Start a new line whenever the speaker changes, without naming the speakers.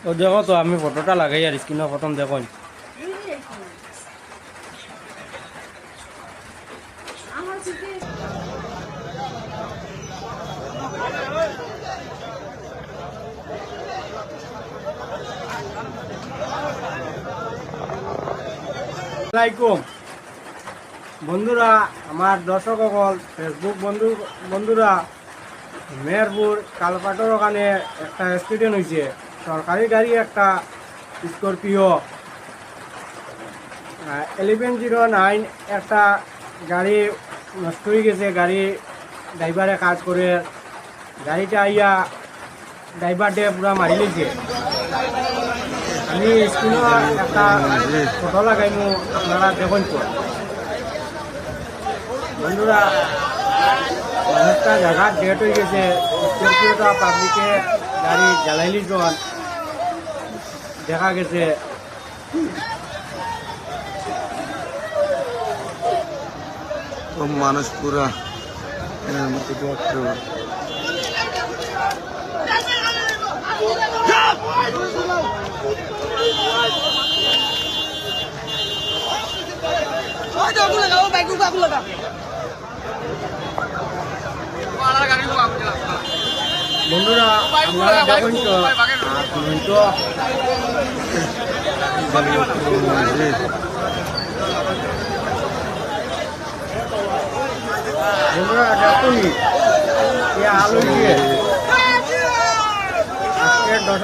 ও দেখো তো আমি ফটোটা লাগাই আর স্ক্রিনে প্রথম দেখো। আসসালামাইকুম বন্ধুরা, আমার দর্শক সকল ফেসবুক বন্ধুরা, মেহেরপুর কালপাটর ওখানে একটা অ্যাক্সিডেন্ট হয়েছে। সরকারি গাড়ি একটা স্করপিও 1109 একটা গাড়ি নষ্ট হয়ে গেছে। গাড়ি ড্রাইভারে কাজ করে গাড়িটা আইয়া ড্রাইভারটে পুরা মারি লেছে। আমি স্ক্রিনে একটা ফটো লাগাইমু, আপনারা দেখুন তো বন্ধুরা। অনেকটা জায়গা ডেট হয়ে গেছে। স্করপিওটা পাবলিকে গাড়ি জ্বালাইলি জন দেখা গেছে।
মানুষ পুরা
বন্ধুরা আপনারা দেখুন তো বন্ধুরা দেখুন আলো দিয়ে আজকে 10